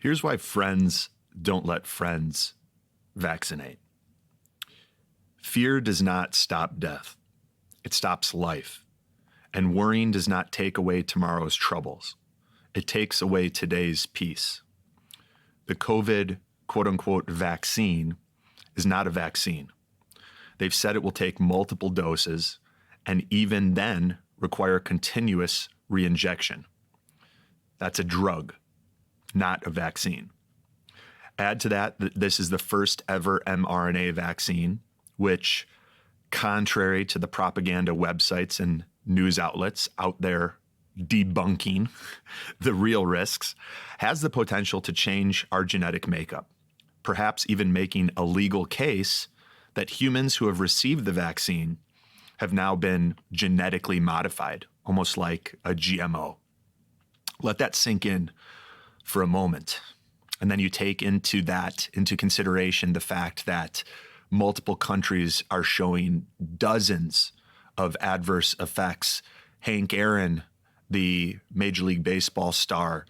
Here's why friends don't let friends vaccinate. Fear does not stop death. It stops life. And worrying does not take away tomorrow's troubles. It takes away today's peace. The COVID, quote unquote, vaccine is not a vaccine. They've said it will take multiple doses and even then require continuous reinjection. That's a drug, not a vaccine. Add to that, this is the first ever mRNA vaccine, which, contrary to the propaganda websites and news outlets out there debunking the real risks, has the potential to change our genetic makeup, perhaps even making a legal case that humans who have received the vaccine have now been genetically modified, almost like a GMO. Let that sink in for a moment. And then you take into consideration the fact that multiple countries are showing dozens of adverse effects. Hank Aaron, the Major League Baseball star,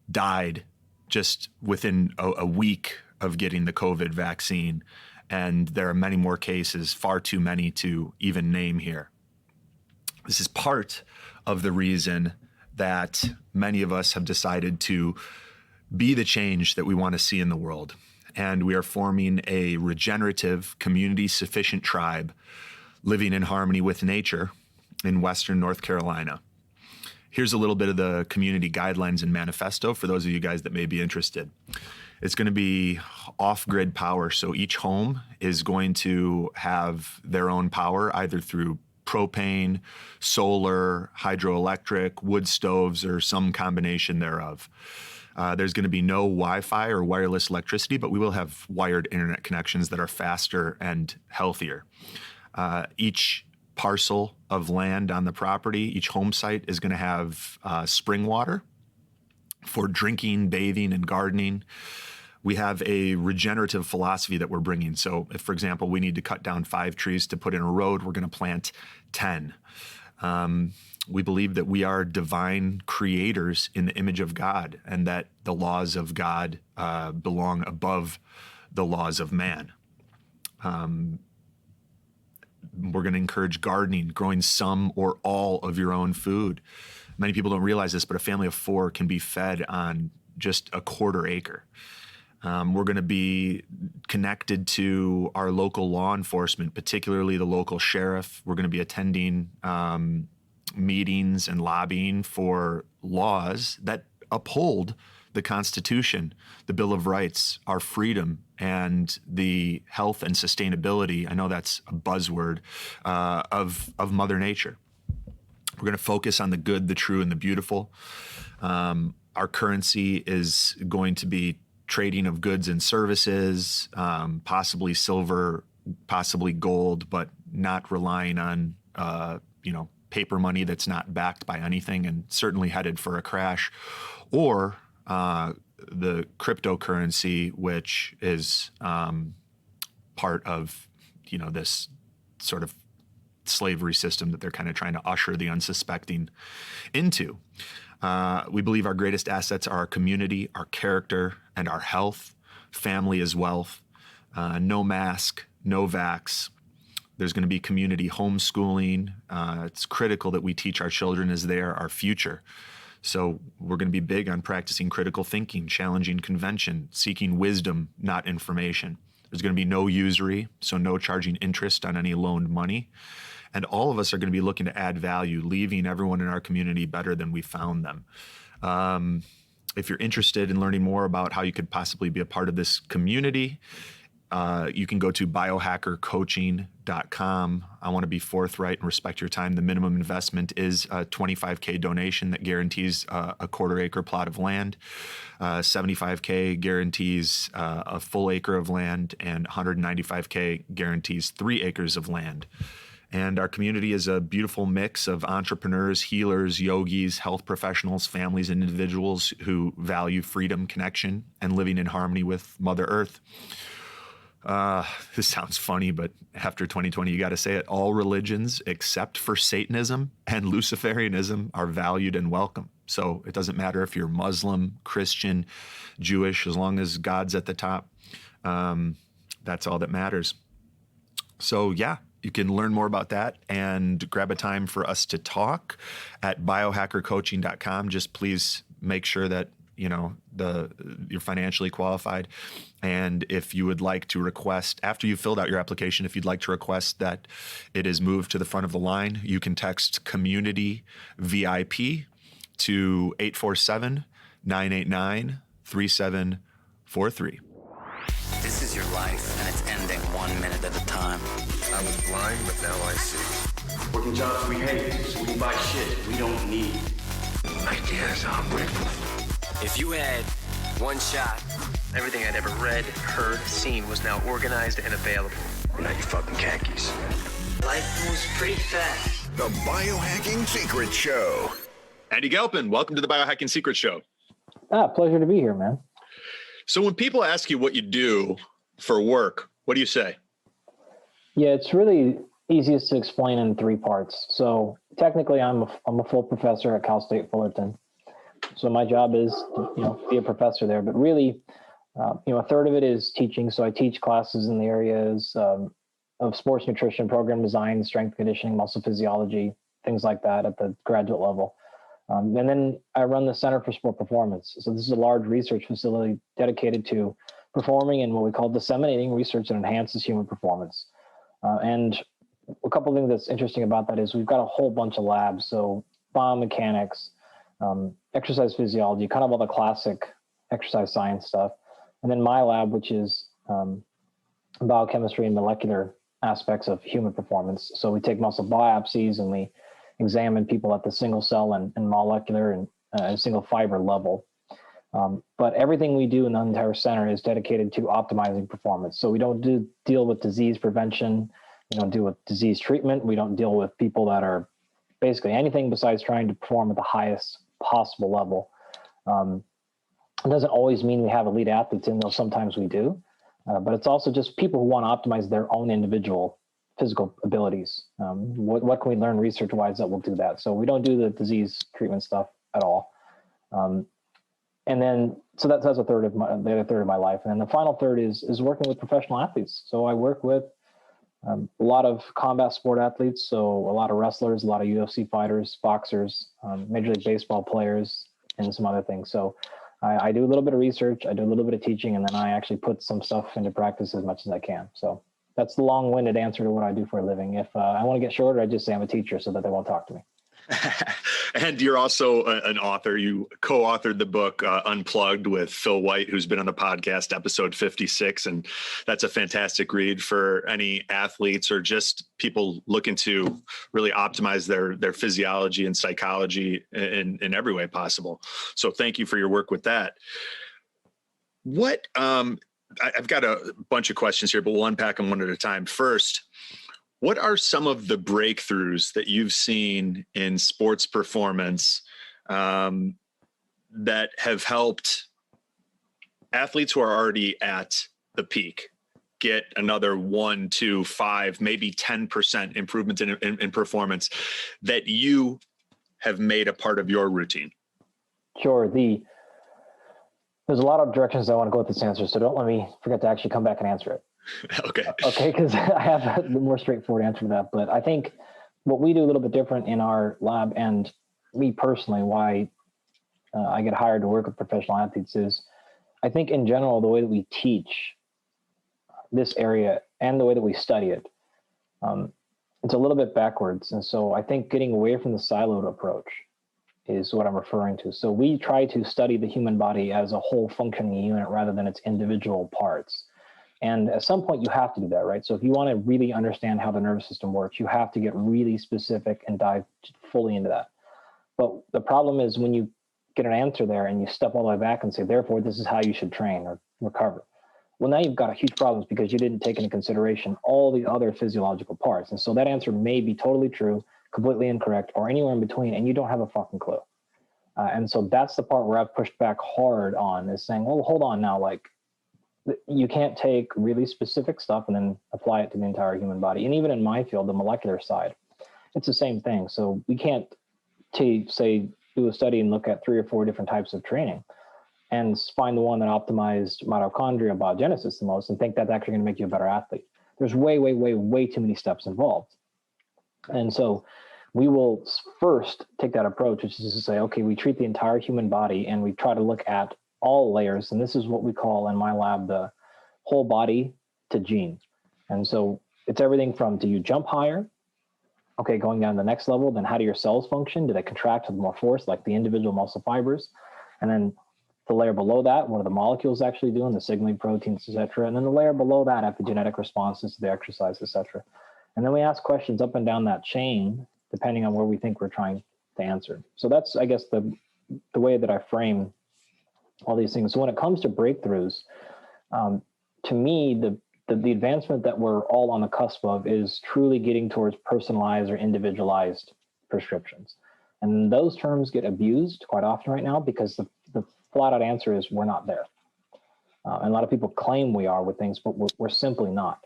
died just within a week of getting the COVID vaccine. And there are many more cases, far too many to even name here. This is part of the reason that many of us have decided to be the change that we want to see in the world. And we are forming a regenerative, community-sufficient tribe living in harmony with nature in Western North Carolina. Here's a little bit of the community guidelines and manifesto for those of you guys that may be interested. It's going to be off-grid power, so each home is going to have their own power, either through propane, solar, hydroelectric, wood stoves, or some combination thereof. There's going to be no Wi-Fi or wireless electricity, but we will have wired internet connections that are faster and healthier. Each parcel of land on the property, each home site is going to have spring water for drinking, bathing, and gardening. We have a regenerative philosophy that we're bringing. So if, for example, we need to cut down 5 trees to put in a road, we're going to plant 10. We believe that we are divine creators in the image of God and that the laws of God belong above the laws of man. We're going to encourage gardening, growing some or all of your own food. Many people don't realize this, but a family of 4 can be fed on just a quarter acre. We're going to be connected to our local law enforcement, particularly the local sheriff. We're going to be attending meetings and lobbying for laws that uphold the Constitution, the Bill of Rights, our freedom, and the health and sustainability, I know that's a buzzword, of Mother Nature. We're going to focus on the good, the true, and the beautiful. Our currency is going to be trading of goods and services, possibly silver, possibly gold, but not relying on, paper money that's not backed by anything and certainly headed for a crash, or the cryptocurrency, which is part of, this sort of slavery system that they're kind of trying to usher the unsuspecting into. We believe our greatest assets are our community, our character, and our health. Family is wealth. No mask, no vax. There's going to be community homeschooling. It's critical that we teach our children as they are our future. So we're going to be big on practicing critical thinking, challenging convention, seeking wisdom, not information. There's going to be no usury, so no charging interest on any loaned money. And all of us are going to be looking to add value, leaving everyone in our community better than we found them. If you're interested in learning more about how you could possibly be a part of this community, you can go to biohackercoaching.com. I want to be forthright and respect your time. The minimum investment is a $25K donation that guarantees a quarter acre plot of land. $75K guarantees a full acre of land, and $195K guarantees 3 acres of land. And our community is a beautiful mix of entrepreneurs, healers, yogis, health professionals, families, and individuals who value freedom, connection, and living in harmony with Mother Earth. This sounds funny, but after 2020, you got to say it. All religions except for Satanism and Luciferianism are valued and welcome. So it doesn't matter if you're Muslim, Christian, Jewish, as long as God's at the top. That's all that matters. So yeah, you can learn more about that and grab a time for us to talk at biohackercoaching.com. Just please make sure that you're financially qualified. And if you would like to request, after you've filled out your application, if you'd like to request that it is moved to the front of the line, you can text community VIP to 847-989-3743. This is your life, and it's ending 1 minute at a time. I was blind, but now I see. Working jobs we hate, so we can buy shit we don't need. Ideas are brittle. If you had one shot, everything I'd ever read, heard, seen was now organized and available. Not your fucking khakis. Life moves pretty fast. The Biohacking Secret Show. Andy Galpin, welcome to the Biohacking Secret Show. Pleasure to be here, man. So when people ask you what you do for work, what do you say? Yeah, it's really easiest to explain in 3 parts. So technically, I'm a full professor at Cal State Fullerton. So my job is to, be a professor there, but really, a third of it is teaching. So I teach classes in the areas of sports nutrition, program design, strength conditioning, muscle physiology, things like that at the graduate level. And then I run the Center for Sport Performance. So this is a large research facility dedicated to performing and what we call disseminating research that enhances human performance. And a couple of things that's interesting about that is we've got a whole bunch of labs. So biomechanics, exercise physiology, kind of all the classic exercise science stuff. And then my lab, which is biochemistry and molecular aspects of human performance. So we take muscle biopsies and we examine people at the single cell and molecular and single fiber level. But everything we do in the entire center is dedicated to optimizing performance. So we don't deal with disease prevention. We don't deal with disease treatment. We don't deal with people that are basically anything besides trying to perform at the highest possible level. It doesn't always mean we have elite athletes in, though sometimes we do. But it's also just people who want to optimize their own individual physical abilities. What can we learn research-wise that will do that? So we don't do the disease treatment stuff at all. And then, so that's the other third of my life. And then the final third is working with professional athletes. So I work with a lot of combat sport athletes. So a lot of wrestlers, a lot of UFC fighters, boxers, Major League Baseball players, and some other things. So I do a little bit of research, I do a little bit of teaching, and then I actually put some stuff into practice as much as I can. So that's the long-winded answer to what I do for a living. If I want to get shorter, I just say I'm a teacher so that they won't talk to me. And you're also an author. You co-authored the book Unplugged with Phil White, who's been on the podcast, episode 56. And that's a fantastic read for any athletes or just people looking to really optimize their physiology and psychology in every way possible. So thank you for your work with that. I've got a bunch of questions here, but we'll unpack them one at a time. First, what are some of the breakthroughs that you've seen in sports performance that have helped athletes who are already at the peak get another 1, 2, 5, maybe 10% improvement in performance that you have made a part of your routine? Sure. There's a lot of directions I want to go with this answer, so don't let me forget to actually come back and answer it. Okay, because I have the more straightforward answer to that. But I think what we do a little bit different in our lab, and me personally, why I get hired to work with professional athletes is, I think in general, the way that we teach this area and the way that we study it, it's a little bit backwards. And so I think getting away from the siloed approach is what I'm referring to. So we try to study the human body as a whole functioning unit rather than its individual parts. And at some point you have to do that, right? So if you want to really understand how the nervous system works, you have to get really specific and dive fully into that. But the problem is when you get an answer there and you step all the way back and say, therefore, this is how you should train or recover. Well, now you've got huge problems because you didn't take into consideration all the other physiological parts. And so that answer may be totally true, completely incorrect, or anywhere in between, and you don't have a fucking clue. And so that's the part where I've pushed back hard on, is saying, well, hold on now, like, You can't take really specific stuff and then apply it to the entire human body. And even in my field, the molecular side, it's the same thing. So we can't say do a study and look at 3 or 4 different types of training and find the one that optimized mitochondria biogenesis the most and think that's actually going to make you a better athlete. There's way too many steps involved. And so we will first take that approach, which is to say, okay, we treat the entire human body and we try to look at all layers. And this is what we call in my lab the whole body to gene. And so it's everything from, do you jump higher? Okay, going down to the next level, then how do your cells function? Do they contract with more force, like the individual muscle fibers? And then the layer below that, what are the molecules actually doing, the signaling proteins, et cetera? And then the layer below that, epigenetic responses to the exercise, et cetera. And then we ask questions up and down that chain, depending on where we think we're trying to answer. So that's, I guess, the way that I frame all these things. So when it comes to breakthroughs, to me, the advancement that we're all on the cusp of is truly getting towards personalized or individualized prescriptions. And those terms get abused quite often right now because the flat out answer is we're not there. And a lot of people claim we are with things, but we're simply not.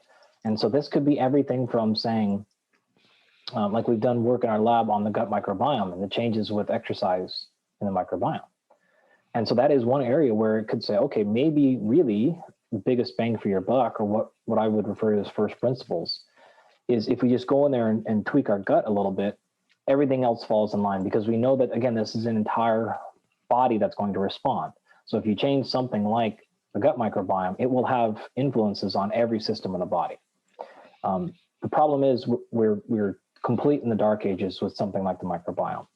And so this could be everything from saying, like we've done work in our lab on the gut microbiome and the changes with exercise in the microbiome. And so that is one area where it could say, okay, maybe really the biggest bang for your buck, or what I would refer to as first principles, is if we just go in there and tweak our gut a little bit, everything else falls in line, because we know that, again, this is an entire body that's going to respond. So if you change something like the gut microbiome, it will have influences on every system in the body. The problem is we're complete in the dark ages with something like the microbiome.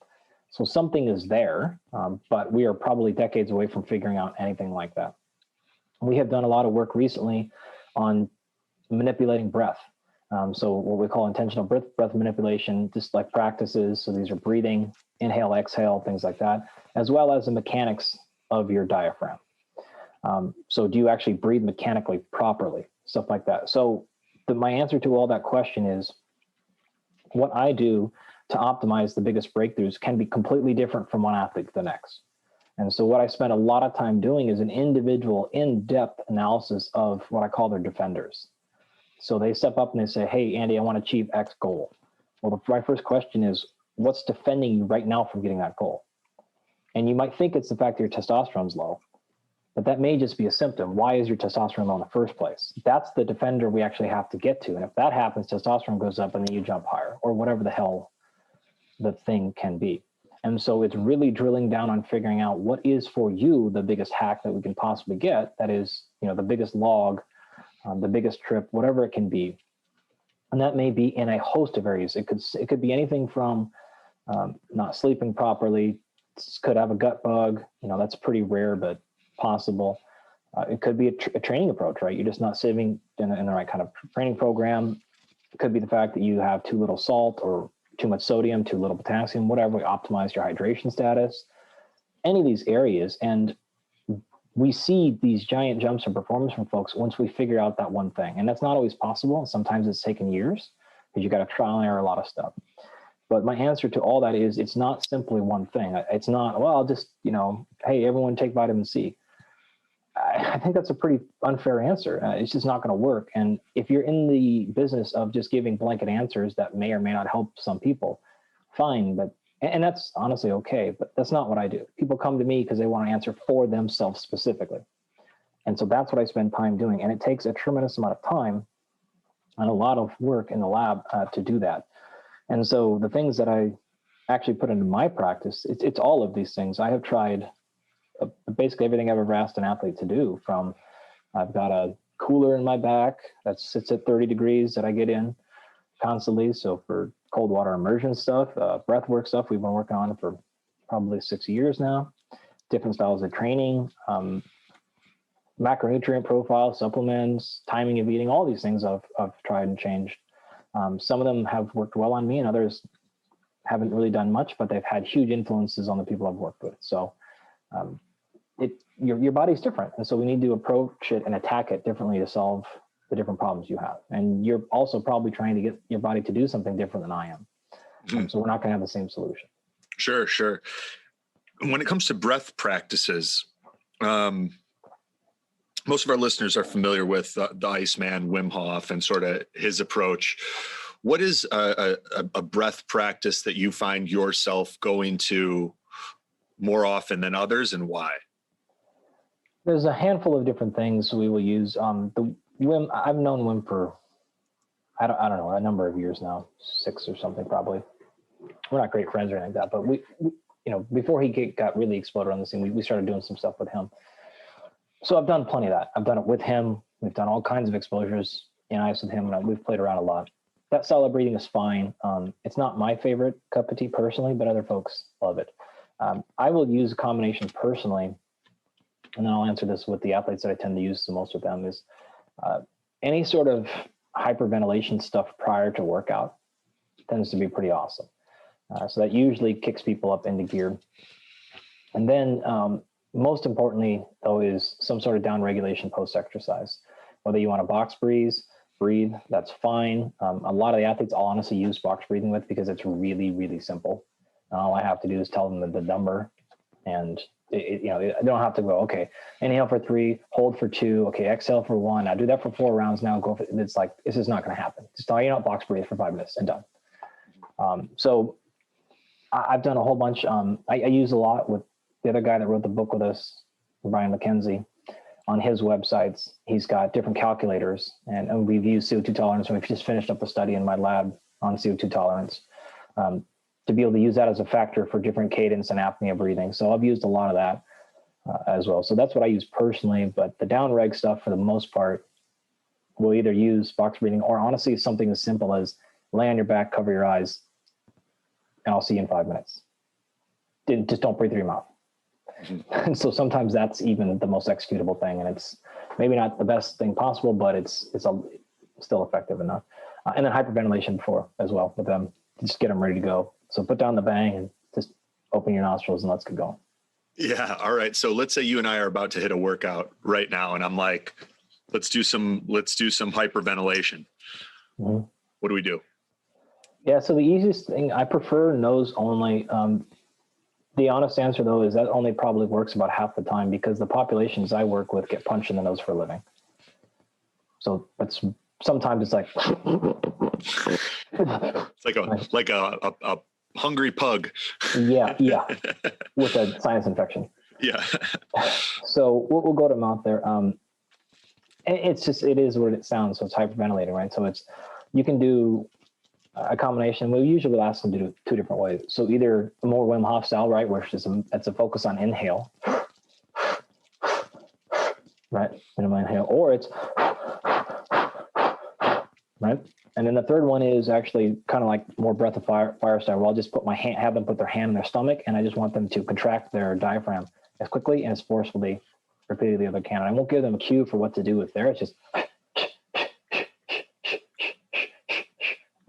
So something is there, but we are probably decades away from figuring out anything like that. We have done a lot of work recently on manipulating breath. So what we call intentional breath manipulation, just like practices. So these are breathing, inhale, exhale, things like that, as well as the mechanics of your diaphragm. So do you actually breathe mechanically properly? Stuff like that. So my answer to all that question is, what I do to optimize the biggest breakthroughs can be completely different from one athlete to the next. And so what I spend a lot of time doing is an individual in-depth analysis of what I call their defenders. So they step up and they say, hey, Andy, I want to achieve X goal. Well, my first question is, what's defending you right now from getting that goal? And you might think it's the fact that your testosterone's low, but that may just be a symptom. Why is your testosterone low in the first place? That's the defender we actually have to get to. And if that happens, testosterone goes up and then you jump higher, or whatever the hell the thing can be. And so it's really drilling down on figuring out what is for you the biggest hack that we can possibly get. That is, the biggest log, the biggest trip, whatever it can be. And that may be in a host of areas. It could be anything from not sleeping properly, could have a gut bug. That's pretty rare, but possible. It could be a training approach, right? You're just not sitting in the right kind of training program. It could be the fact that you have too little salt or too much sodium, too little potassium, whatever. We optimize your hydration status, any of these areas. And we see these giant jumps in performance from folks once we figure out that one thing. And that's not always possible. Sometimes it's taken years because you got to trial and error a lot of stuff. But my answer to all that is, it's not simply one thing. It's not, well, just, hey, everyone take vitamin C. I think that's a pretty unfair answer. It's just not going to work. And if you're in the business of just giving blanket answers that may or may not help some people, fine. But and that's honestly okay. But that's not what I do. People come to me because they want to answer for themselves specifically. And so that's what I spend time doing. And it takes a tremendous amount of time and a lot of work in the lab to do that. And so the things that I actually put into my practice, it's all of these things. I have tried basically everything I've ever asked an athlete to do. From I've got a cooler in my back that sits at 30 degrees that I get in constantly. So for cold water immersion stuff, breath work stuff, we've been working on for probably 6 years now. Different styles of training, macronutrient profile, supplements, timing of eating, all these things I've tried and changed. Some of them have worked well on me and others haven't really done much, but they've had huge influences on the people I've worked with. So your body's different. And so we need to approach it and attack it differently to solve the different problems you have. And you're also probably trying to get your body to do something different than I am. Mm-hmm. So we're not going to have the same solution. Sure. When it comes to breath practices, most of our listeners are familiar with the Iceman, Wim Hof, and sort of his approach. What is a breath practice that you find yourself going to more often than others, and why? There's a handful of different things we will use. The Wim, I've known Wim for, I don't know, a number of years now, 6 or something probably. We're not great friends or anything like that, but we before he got really exploded on the scene, we started doing some stuff with him. So I've done plenty of that. I've done it with him. We've done all kinds of exposures in ice with him, and we've played around a lot. That solid breathing is fine. It's not my favorite cup of tea personally, but other folks love it. I will use a combination personally, and then I'll answer this with the athletes that I tend to use the most with them, is any sort of hyperventilation stuff prior to workout tends to be pretty awesome. So that usually kicks people up into gear. And then most importantly, though, is some sort of down regulation post-exercise. Whether you want to box breathe, that's fine. A lot of the athletes I'll honestly use box breathing with because it's really, really simple. All I have to do is tell them the number, and they don't have to go, okay, inhale for 3, hold for 2, okay, exhale for 1. Now do that for 4 rounds. Now go for, it's like, this is not going to happen. Just tell you not box breathe for 5 minutes and done. So I've done a whole bunch. I use a lot with the other guy that wrote the book with us, Brian McKenzie. On his websites, he's got different calculators, and we've used CO2 tolerance. And we've just finished up a study in my lab on CO2 tolerance to be able to use that as a factor for different cadence and apnea breathing. So I've used a lot of that as well. So that's what I use personally. But the down reg stuff, for the most part, we'll either use box breathing or honestly something as simple as lay on your back, cover your eyes, and I'll see you in 5 minutes. Just don't breathe through your mouth. And so sometimes that's even the most executable thing, and it's maybe not the best thing possible, but it's still effective enough. And then hyperventilation before as well with them, just get them ready to go. So put down the bang and just open your nostrils and let's get going. Yeah. All right. So let's say you and I are about to hit a workout right now, and I'm like, let's do some hyperventilation. Mm-hmm. What do we do? Yeah. So the easiest thing, I prefer nose only. The honest answer, though, is that only probably works about half the time because the populations I work with get punched in the nose for a living. So that's sometimes it's like it's like a hungry pug. Yeah, with a sinus infection. Yeah. So we'll go to mouth there. It is what it sounds. So it's hyperventilating, right? So you can do a combination. We usually will ask them to do 2 different ways. So either a more Wim Hof style, right, where it's a focus on inhale, right, minimum inhale, or it's right. And then the third one is actually kind of like more breath of fire style, where I'll just have them put their hand in their stomach, and I just want them to contract their diaphragm as quickly and as forcefully, repeatedly as they can. And I won't give them a cue for what to do with there. It's just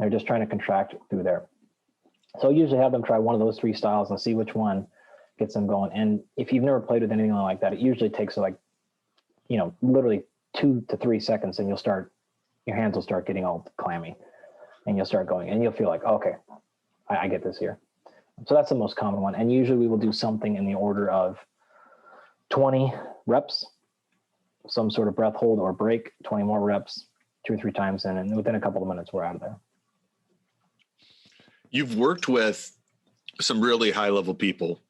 they're just trying to contract through there. So I usually have them try one of those 3 styles and see which one gets them going. And if you've never played with anything like that, it usually takes literally 2 to 3 seconds, and your hands will start getting all clammy, and you'll start going, and you'll feel like, okay, I get this here. So that's the most common one. And usually we will do something in the order of 20 reps, some sort of breath hold or break, 20 more reps, 2 or 3 times in, and within a couple of minutes, we're out of there. You've worked with some really high level people,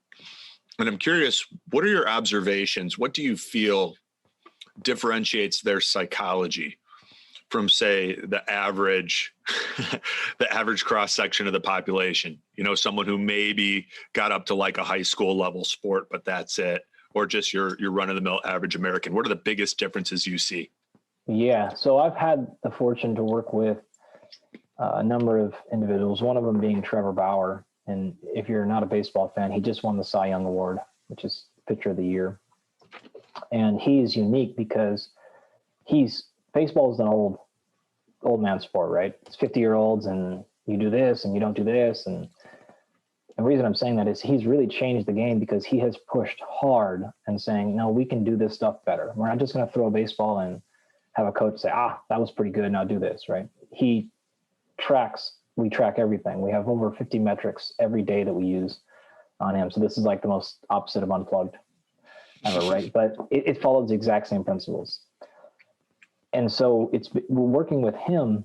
and I'm curious, what are your observations? What do you feel differentiates their psychology from, say, the average cross section of the population? Someone who maybe got up to like a high school level sport, but that's it, or just your run of the mill average American. What are the biggest differences you see? Yeah. So I've had the fortune to work with a number of individuals, one of them being Trevor Bauer. And if you're not a baseball fan, he just won the Cy Young Award, which is Pitcher of the Year. And he is unique because baseball is an old man sport, right? It's 50-year-olds, and you do this and you don't do this. And the reason I'm saying that is he's really changed the game because he has pushed hard and saying, no, we can do this stuff better. We're not just going to throw a baseball and have a coach say, that was pretty good, now do this, right? We track everything. We have over 50 metrics every day that we use on him. So this is like the most opposite of unplugged ever, right? But it follows the exact same principles. And so we're working with him.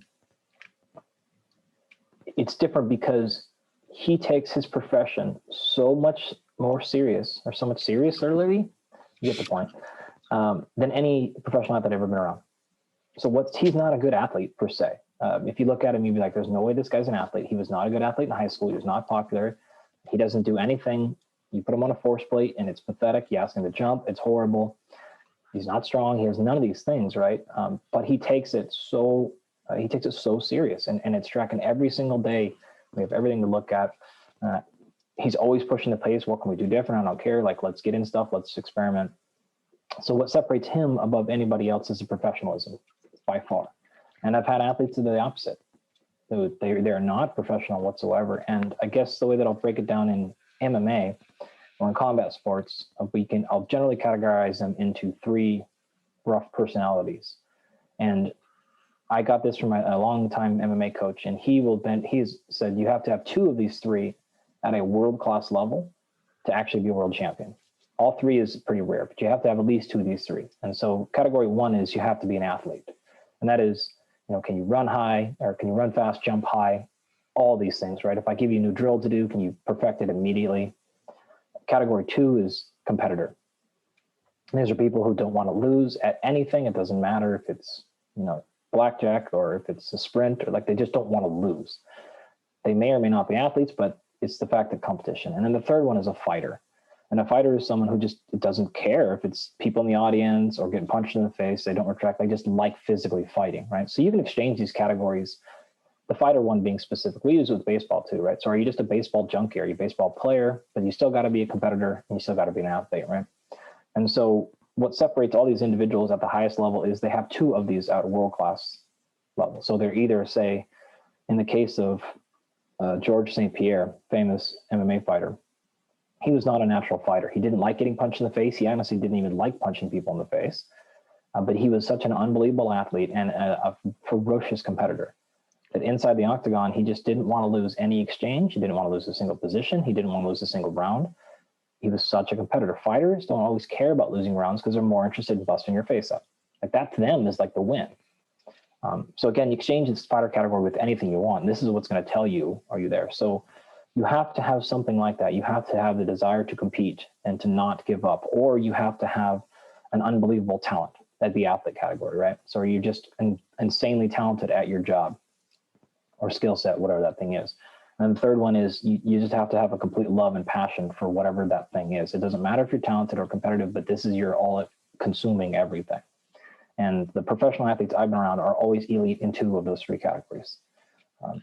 It's different because he takes his profession so much more serious, or so much seriously, you get the point, than any professional athlete I've ever been around. So he's not a good athlete per se. If you look at him, you'd be like, there's no way this guy's an athlete. He was not a good athlete in high school. He was not popular. He doesn't do anything. You put him on a force plate and it's pathetic. You ask him to jump. It's horrible. He's not strong. He has none of these things, right? But he takes it so serious, and it's tracking every single day. We have everything to look at. He's always pushing the pace. What can we do different? I don't care. Like, let's get in stuff. Let's experiment. So what separates him above anybody else is the professionalism, by far. And I've had athletes that are the opposite. They're not professional whatsoever. And I guess the way that I'll break it down in MMA or in combat sports, I'll generally categorize them into three rough personalities. And I got this from a long-time MMA coach, and he's said you have to have two of these three at a world-class level to actually be a world champion. All three is pretty rare, but you have to have at least two of these three. And so category one is you have to be an athlete. And that is, can you run high, or can you run fast, jump high, all these things, right? If I give you a new drill to do, can you perfect it immediately? Category two is competitor. These are people who don't want to lose at anything. It doesn't matter if it's, blackjack or if it's a sprint, or like they just don't want to lose. They may or may not be athletes, but it's the fact of competition. And then the third one is a fighter. And a fighter is someone who just doesn't care if it's people in the audience or getting punched in the face. They don't retract. They just like physically fighting, right? So you can exchange these categories. The fighter one being specific. We use it with baseball too, right? So are you just a baseball junkie? Are you a baseball player? But you still got to be a competitor, and you still got to be an athlete, right? And so what separates all these individuals at the highest level is they have two of these at world-class level. So they're either, say, in the case of George St. Pierre, famous MMA fighter, he was not a natural fighter. He didn't like getting punched in the face. He honestly didn't even like punching people in the face. But he was such an unbelievable athlete and a ferocious competitor that inside the octagon, he just didn't want to lose any exchange. He didn't want to lose a single position. He didn't want to lose a single round. He was such a competitor. Fighters don't always care about losing rounds because they're more interested in busting your face up. Like that to them is like the win. So again, you exchange this fighter category with anything you want. This is what's going to tell you, are you there? So you have to have something like that. You have to have the desire to compete and to not give up, or you have to have an unbelievable talent at the athlete category, right? So are you just insanely talented at your job or skill set, whatever that thing is. And the third one is you just have to have a complete love and passion for whatever that thing is. It doesn't matter if you're talented or competitive, but this is your all consuming everything. And the professional athletes I've been around are always elite in two of those three categories.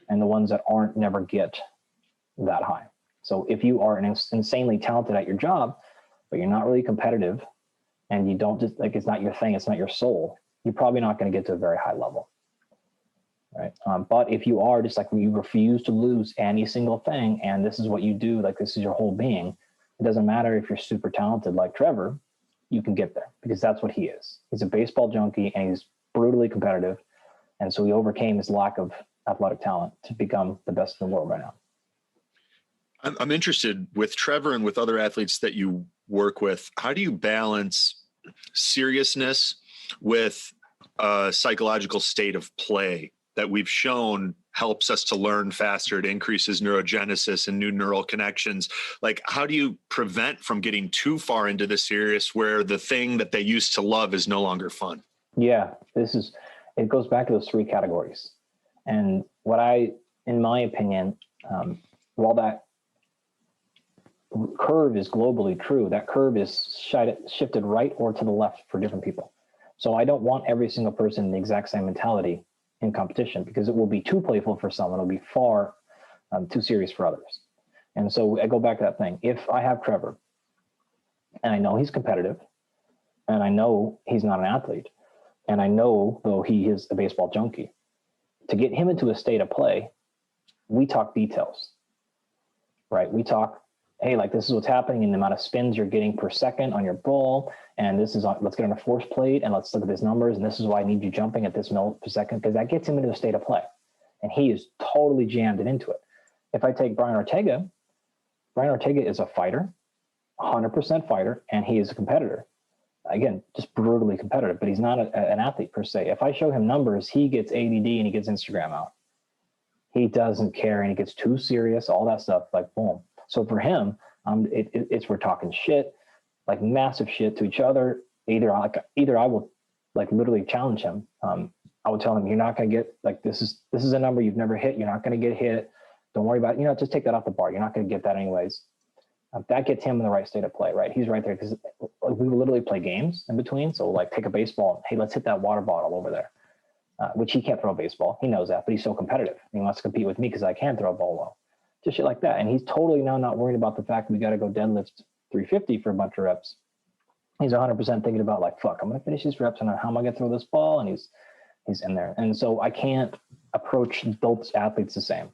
And the ones that aren't never get that high. So if you are insanely talented at your job, but you're not really competitive and you don't just like, it's not your thing, it's not your soul, you're probably not going to get to a very high level. Right. But if you are just like you refuse to lose any single thing, and this is what you do, like this is your whole being, it doesn't matter if you're super talented like Trevor, you can get there because that's what he is. He's a baseball junkie and he's brutally competitive. And so he overcame his lack of athletic talent to become the best in the world right now. I'm interested with Trevor and with other athletes that you work with. How do you balance seriousness with a psychological state of play that we've shown helps us to learn faster? It increases neurogenesis and new neural connections. Like, how do you prevent from getting too far into the serious where the thing that they used to love is no longer fun? Yeah, it goes back to those three categories. And in my opinion, while that curve is globally true, that curve is shifted right or to the left for different people. So I don't want every single person in the exact same mentality in competition because it will be too playful for some. It'll be far too serious for others. And so I go back to that thing. If I have Trevor and I know he's competitive and I know he's not an athlete and I know though he is a baseball junkie, to get him into a state of play, we talk details, right? We talk, hey, like this is what's happening in the amount of spins you're getting per second on your ball. And this is, let's get on a force plate and let's look at these numbers. And this is why I need you jumping at this mill per second, because that gets him into a state of play. And he is totally jammed into it. If I take Brian Ortega is a fighter, 100% fighter, and he is a competitor. again, just brutally competitive, but he's not an athlete per se. If I show him numbers, he gets ADD and he gets Instagram out. He doesn't care and he gets too serious, all that stuff, like boom. So for him, it's we're talking shit, like massive shit to each other. Either I will like literally challenge him. I would tell him, you're not going to get, like, this is a number you've never hit. You're not going to get hit. Don't worry about it. Just take that off the bar. You're not going to get that anyways. That gets him in the right state of play, right? He's right there because we will literally play games in between. So like take a baseball. Hey, let's hit that water bottle over there, which he can't throw a baseball. He knows that, but he's so competitive. He wants to compete with me because I can throw a ball well. Just shit like that. And he's totally now not worried about the fact that we got to go deadlift 350 for a bunch of reps. He's 100% thinking about like, fuck, I'm going to finish these reps and how am I going to throw this ball? And he's in there. And so I can't approach those athletes the same.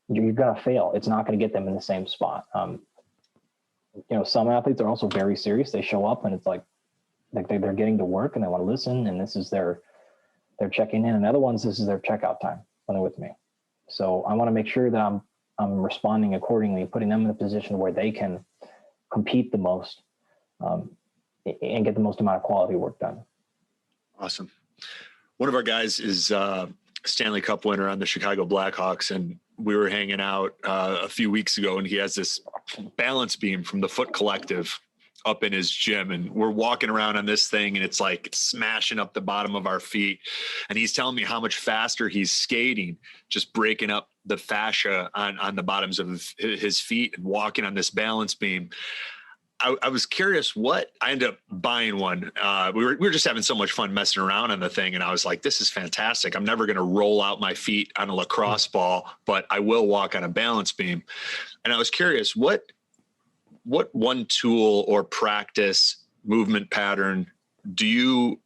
You're going to fail. It's not going to get them in the same spot. Some athletes are also very serious. They show up and it's like they're getting to work and they want to listen. And this is their checking in. And other ones, this is their checkout time when they're with me. So I want to make sure that I'm responding accordingly, putting them in a position where they can compete the most and get the most amount of quality work done. Awesome. One of our guys is Stanley Cup winner on the Chicago Blackhawks, and we were hanging out a few weeks ago, and he has this balance beam from the Foot Collective up in his gym, and we're walking around on this thing, and it's like smashing up the bottom of our feet. And he's telling me how much faster he's skating, just breaking up the fascia on the bottoms of his feet and walking on this balance beam. I was curious what I ended up buying one. We were just having so much fun messing around on the thing. And I was like, this is fantastic. I'm never going to roll out my feet on a lacrosse ball, but I will walk on a balance beam. And I was curious, what one tool or practice movement pattern do you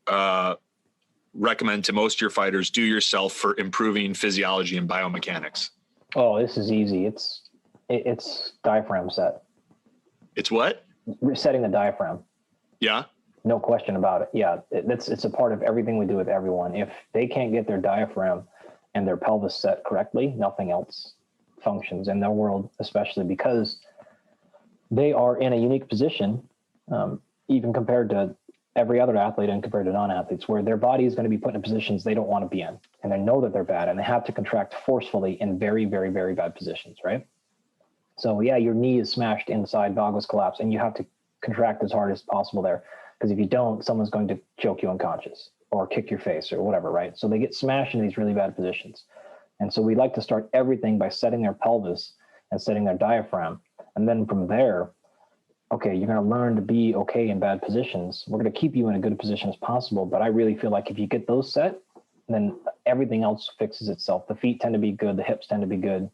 recommend to most of your fighters do yourself for improving physiology and biomechanics? Oh, this is easy. It's diaphragm set. It's what? Resetting the diaphragm. Yeah. No question about it. Yeah. It's a part of everything we do with everyone. If they can't get their diaphragm and their pelvis set correctly, nothing else functions in their world, especially because they are in a unique position, even compared to every other athlete and compared to non-athletes, where their body is going to be put in positions they don't want to be in. And they know that they're bad and they have to contract forcefully in very, very, very bad positions, right? So yeah, your knee is smashed inside, valgus collapse, and you have to contract as hard as possible there. Because if you don't, someone's going to choke you unconscious or kick your face or whatever, right? So they get smashed in these really bad positions. And so we like to start everything by setting their pelvis and setting their diaphragm. And then from there, okay, you're going to learn to be okay in bad positions. We're going to keep you in a good position as possible. But I really feel like if you get those set, then everything else fixes itself. The feet tend to be good. The hips tend to be good.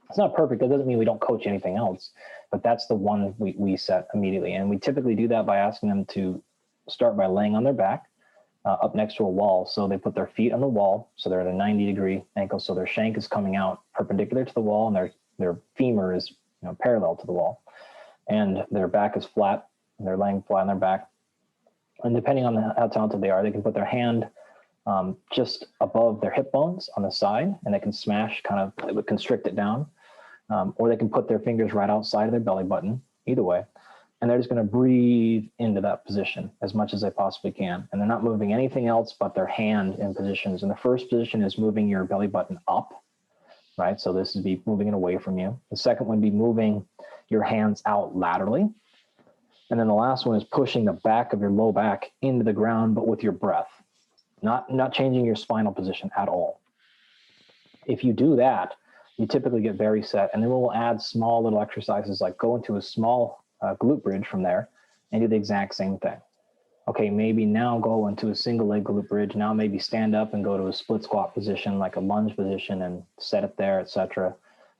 It's not perfect. That doesn't mean we don't coach anything else, but that's the one we set immediately. And we typically do that by asking them to start by laying on their back up next to a wall. So they put their feet on the wall. So they're at a 90-degree angle. So their shank is coming out perpendicular to the wall and their femur is parallel to the wall. And their back is flat and they're laying flat on their back. And depending on how talented they are, they can put their hand just above their hip bones on the side, and they can smash, it would constrict it down. Or they can put their fingers right outside of their belly button, either way. And they're just going to breathe into that position as much as they possibly can. And they're not moving anything else but their hand in positions. And the first position is moving your belly button up, right? So this would be moving it away from you. The second would be moving your hands out laterally. And then the last one is pushing the back of your low back into the ground, but with your breath, not changing your spinal position at all. If you do that, you typically get very set, and then we'll add small little exercises like go into a small glute bridge from there and do the exact same thing. Okay, maybe now go into a single leg glute bridge. Now maybe stand up and go to a split squat position, like a lunge position, and set it there, etc.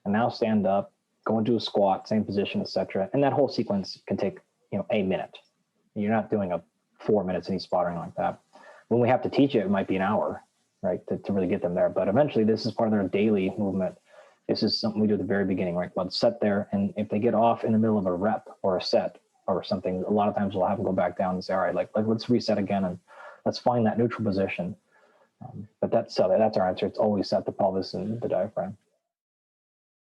And now stand up, go into a squat, same position, etc. And that whole sequence can take a minute. You're not doing a 4 minutes in each spot or anything like that. When we have to teach it might be an hour, right, to really get them there. But eventually, this is part of their daily movement. This is something we do at the very beginning, right? Let's set there. And if they get off in the middle of a rep or a set or something, a lot of times we'll have them go back down and say, all right, let's reset again and let's find that neutral position. But that's our answer. It's always set the pelvis and the diaphragm.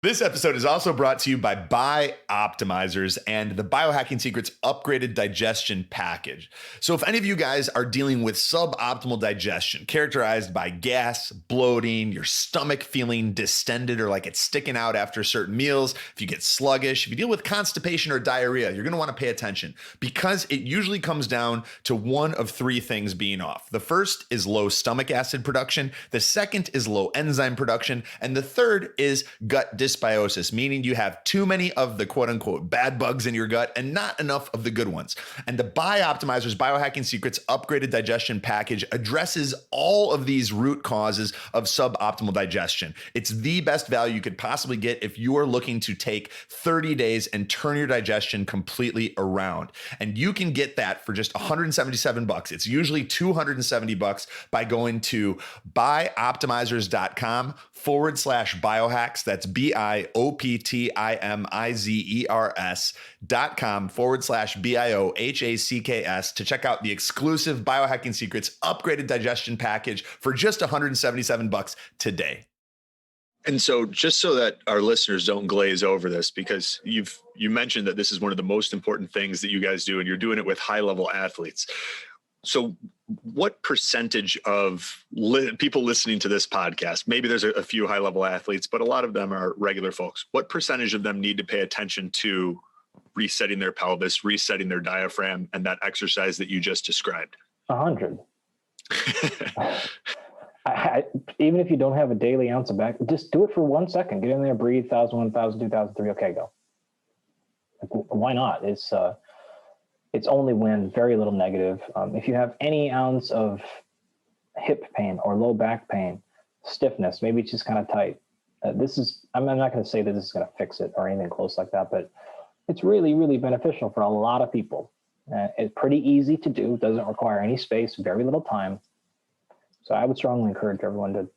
This episode is also brought to you by Bioptimizers and the Biohacking Secrets Upgraded Digestion Package. So if any of you guys are dealing with suboptimal digestion, characterized by gas, bloating, your stomach feeling distended or like it's sticking out after certain meals, if you get sluggish, if you deal with constipation or diarrhea, you're going to want to pay attention because it usually comes down to one of three things being off. The first is low stomach acid production. The second is low enzyme production. And the third is gut dysbiosis, meaning you have too many of the quote unquote bad bugs in your gut and not enough of the good ones. And the Bioptimizers Biohacking Secrets Upgraded Digestion Package addresses all of these root causes of suboptimal digestion. It's the best value you could possibly get if you are looking to take 30 days and turn your digestion completely around. And you can get that for just $177. It's usually $270 by going to bioptimizers.com/biohacks. That's bioptimizers.com/BIOHACKS to check out the exclusive Biohacking Secrets Upgraded Digestion Package for just $177 today. And so just so that our listeners don't glaze over this, because you mentioned that this is one of the most important things that you guys do, and you're doing it with high-level athletes. So what percentage of people listening to this podcast, maybe there's a few high-level athletes, but a lot of them are regular folks. What percentage of them need to pay attention to resetting their pelvis, resetting their diaphragm, and that exercise that you just described? 100. Even if you don't have a daily ounce of back, just do it for 1 second. Get in there, breathe, 1,000, 1,000, 2,000, 3. Okay, go. Why not? It's only when very little negative. If you have any ounce of hip pain or low back pain, stiffness, maybe it's just kind of tight. I'm not going to say that this is going to fix it or anything close like that, but it's really, really beneficial for a lot of people. It's pretty easy to do. Doesn't require any space, very little time. So I would strongly encourage everyone to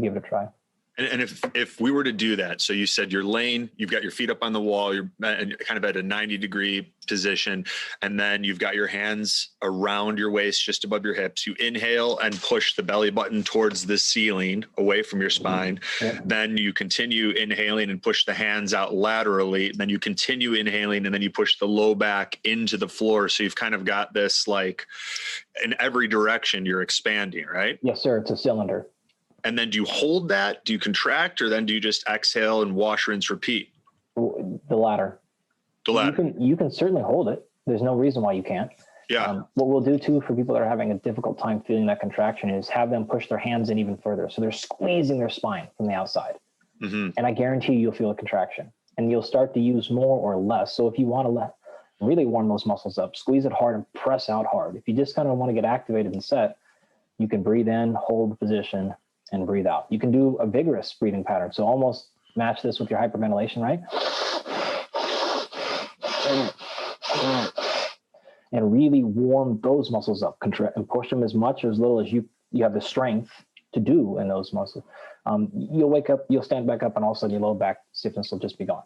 give it a try. And if we were to do that, so you said you're laying, you've got your feet up on the wall, you're kind of at a 90-degree position, and then you've got your hands around your waist, just above your hips. You inhale and push the belly button towards the ceiling, away from your spine. Yeah. Then you continue inhaling and push the hands out laterally. Then you continue inhaling, and then you push the low back into the floor. So you've kind of got this, like, in every direction you're expanding, right? Yes, sir. It's a cylinder. And then do you hold that? Do you contract, or then do you just exhale and wash, rinse, repeat? The latter. The latter. You can certainly hold it. There's no reason why you can't. Yeah. What we'll do too for people that are having a difficult time feeling that contraction is have them push their hands in even further. So they're squeezing their spine from the outside. Mm-hmm. And I guarantee you'll feel a contraction, and you'll start to use more or less. So if you want to really warm those muscles up, squeeze it hard and press out hard. If you just kind of want to get activated and set, you can breathe in, hold the position, and breathe out. You can do a vigorous breathing pattern. So almost match this with your hyperventilation, right? And really warm those muscles up, contract and push them as much or as little as you have the strength to do in those muscles. You'll wake up, you'll stand back up, and all of a sudden your low back stiffness will just be gone.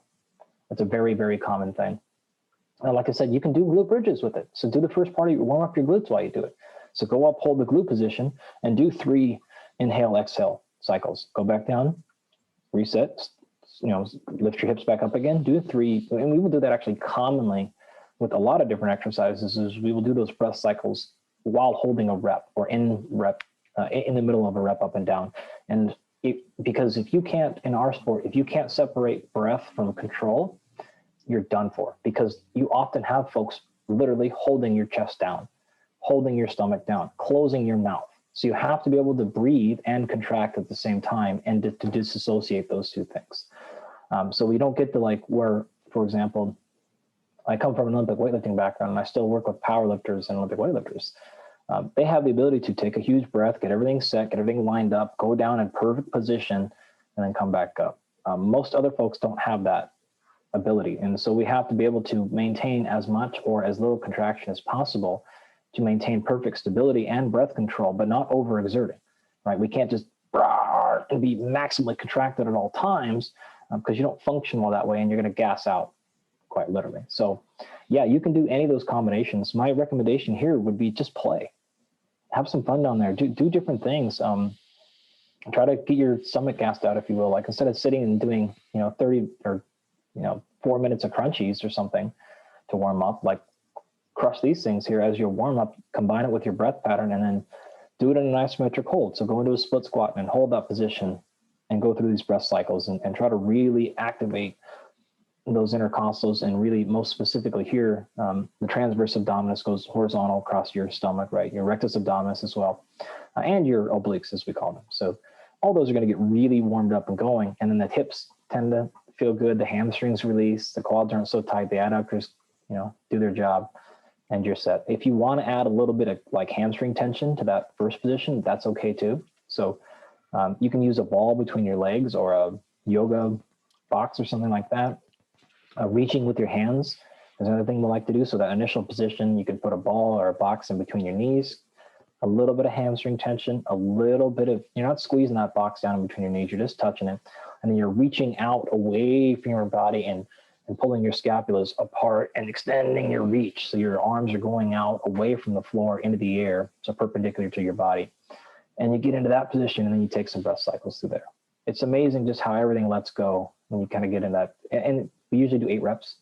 That's a very, very common thing. And like I said, you can do glute bridges with it. So do the first part of your, warm up your glutes while you do it. So go up, hold the glute position, and do 3 inhale, exhale cycles. Go back down, reset, lift your hips back up again, do 3. And we will do that actually commonly with a lot of different exercises. Is we will do those breath cycles while holding a rep or in the middle of a rep up and down. And because if you can't, in our sport, if you can't separate breath from control, you're done for, because you often have folks literally holding your chest down, holding your stomach down, closing your mouth. So you have to be able to breathe and contract at the same time, and to disassociate those two things. So we don't get to where, for example, I come from an Olympic weightlifting background, and I still work with powerlifters and Olympic weightlifters. They have the ability to take a huge breath, get everything set, get everything lined up, go down in perfect position, and then come back up. Most other folks don't have that ability. And so we have to be able to maintain as much or as little contraction as possible to maintain perfect stability and breath control, but not overexerting, right? We can't just and be maximally contracted at all times, because you don't function well that way, and you're going to gas out quite literally. So yeah, you can do any of those combinations. My recommendation here would be just play. Have some fun down there. Do different things. try to get your stomach gassed out, if you will. Like instead of sitting and doing, 30 or, 4 minutes of crunchies or something to warm up, like crush these things here as your warm up, combine it with your breath pattern, and then do it in an isometric hold. So go into a split squat and hold that position and go through these breath cycles and try to really activate those intercostals, and really most specifically here, the transverse abdominis goes horizontal across your stomach, right? Your rectus abdominis as well, and your obliques, as we call them. So all those are going to get really warmed up and going. And then the hips tend to feel good. The hamstrings release. The quads aren't so tight. The adductors, do their job, and you're set. If you want to add a little bit of like hamstring tension to that first position, that's okay too. So you can use a ball between your legs or a yoga box or something like that. Reaching with your hands is another thing we like to do. So that initial position, you can put a ball or a box in between your knees, a little bit of hamstring tension, a little bit of, you're not squeezing that box down in between your knees, you're just touching it. And then you're reaching out away from your body and pulling your scapulas apart and extending your reach. So your arms are going out away from the floor into the air, so perpendicular to your body. And you get into that position, and then you take some breath cycles through there. It's amazing just how everything lets go when you kind of get in that. And we usually do 8 reps.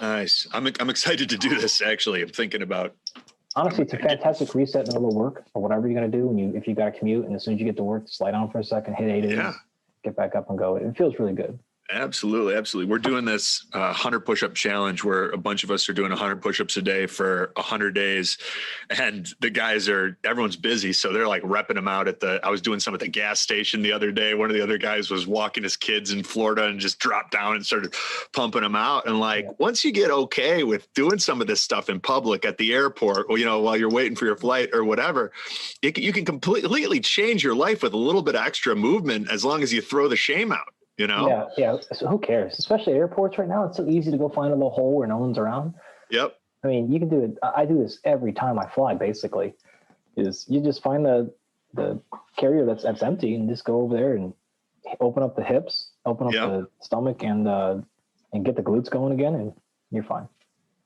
Nice. I'm excited to do this. Actually, I'm thinking about. Honestly, it's a fantastic reset in the middle of work or whatever you're going to do. If you got to commute, and as soon as you get to work, slide on for a second, hit 8 Yeah. get back up and go. It feels really good. Absolutely. Absolutely. We're doing this 100 push-up challenge where a bunch of us are doing 100 push-ups a day for 100 days. And the guys everyone's busy. So they're like repping them out I was doing some at the gas station the other day. One of the other guys was walking his kids in Florida and just dropped down and started pumping them out. And once you get okay with doing some of this stuff in public at the airport, or, while you're waiting for your flight or whatever, you can completely change your life with a little bit of extra movement as long as you throw the shame out. Yeah. So who cares? Especially airports right now. It's so easy to go find a little hole where no one's around. Yep. I mean, you can do it. I do this every time I fly. Basically, is you just find the carrier that's empty and just go over there and open up the hips, open up the stomach, and get the glutes going again, and you're fine.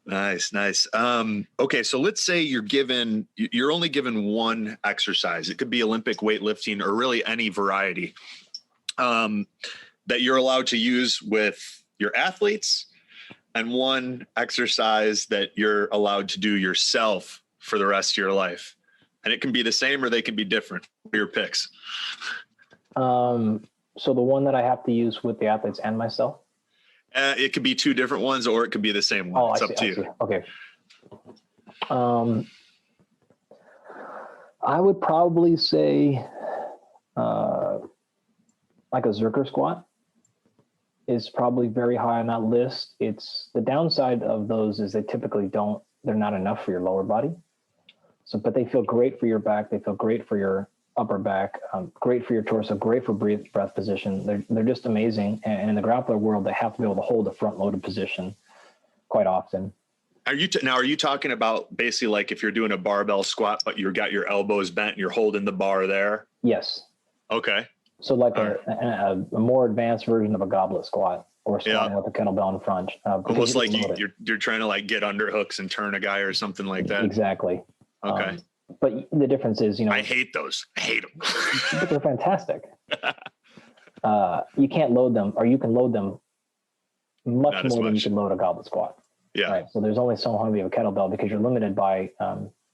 Nice. Okay, so let's say you're only given one exercise. It could be Olympic weightlifting or really any variety. That you're allowed to use with your athletes, and one exercise that you're allowed to do yourself for the rest of your life. And it can be the same or they can be different. What are your picks? So the one that I have to use with the athletes and myself? It could be 2 different ones, or it could be the same one. It's up to you. Okay. I would probably say like a Zerker squat is probably very high on that list. It's the downside of those is they typically they're not enough for your lower body. So, but they feel great for your back. They feel great for your upper back, great for your torso, great for breath position. They're just amazing. And in the grappler world, they have to be able to hold a front loaded position quite often. Are you talking about basically like if you're doing a barbell squat, but you've got your elbows bent and you're holding the bar there? Yes. Okay. So like a more advanced version of a goblet squat, or squatting with a kettlebell in front. Almost like you're trying to like get under hooks and turn a guy or something like that. Exactly. Okay. But the difference is, I hate those. I hate them. But they're fantastic. You can't load them, or you can load them much more than you can load a goblet squat. Yeah. Right. So there's only so heavy of a kettlebell because you're limited by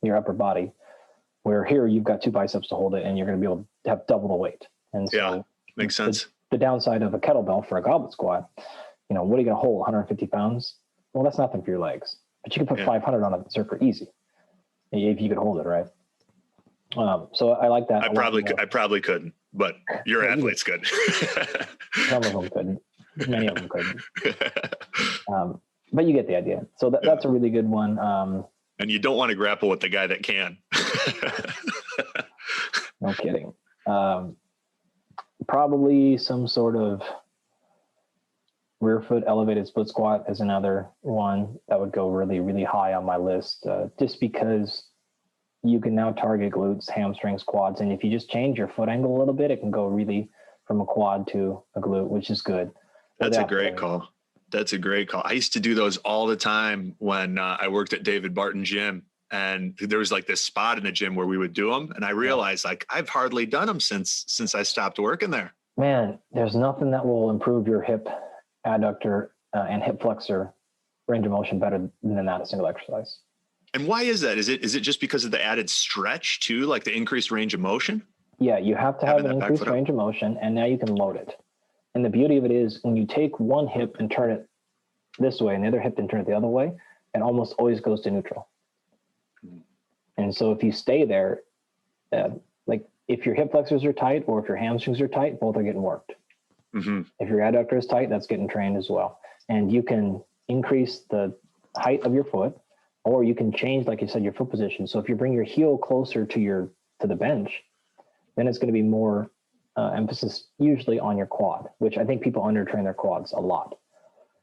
your upper body. Where here you've got 2 biceps to hold it, and you're going to be able to have double the weight. And so makes sense. The downside of a kettlebell for a goblet squat, what are you going to hold? 150 pounds? Well, that's nothing for your legs, but you can put 500 on a Zerker easy if you could hold it, right? So I like that. I probably couldn't, but your athlete's good. Some of them couldn't. Many of them couldn't. But you get the idea. So that's a really good one. And you don't want to grapple with the guy that can. No kidding. Probably some sort of rear foot elevated split squat is another one that would go really, really high on my list, just because you can now target glutes, hamstrings, quads. And if you just change your foot angle a little bit, it can go really from a quad to a glute, which is good. That's a great call. I used to do those all the time when I worked at David Barton Gym. and there was like this spot in the gym where we would do them. And I realized like I've hardly done them since I stopped working there. Man, there's nothing that will improve your hip adductor and hip flexor range of motion better than that, a single exercise. And why is that? Is it just because of the added stretch too, like the increased range of motion? Yeah, you have to have an increased range of motion, and now you can load it. And the beauty of it is when you take one hip and turn it this way and the other hip and turn it the other way, it almost always goes to neutral. And so if you stay there, like if your hip flexors are tight or if your hamstrings are tight, both are getting worked. Mm-hmm. If your adductor is tight, that's getting trained as well. And you can increase the height of your foot, or you can change, like you said, your foot position. So if you bring your heel closer to the bench, then it's going to be more emphasis usually on your quad, which I think people undertrain their quads a lot.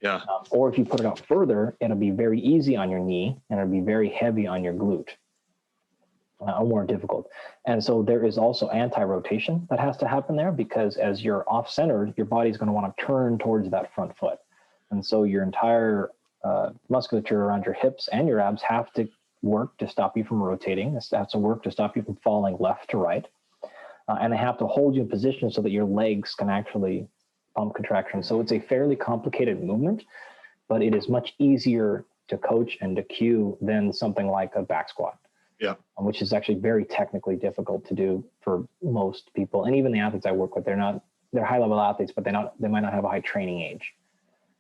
Yeah. Or if you put it out further, it'll be very easy on your knee and it'll be very heavy on your glute. Or more difficult. And so there is also anti-rotation that has to happen there, because as you're off-centered, your body's going to want to turn towards that front foot. And so your entire musculature around your hips and your abs have to work to stop you from rotating. It has to work to stop you from falling left to right. And they have to hold you in position so that your legs can actually pump contraction. So it's a fairly complicated movement, but it is much easier to coach and to cue than something like a back squat. Yeah. Which is actually very technically difficult to do for most people. And even the athletes I work with, they're high level athletes, but they might not have a high training age.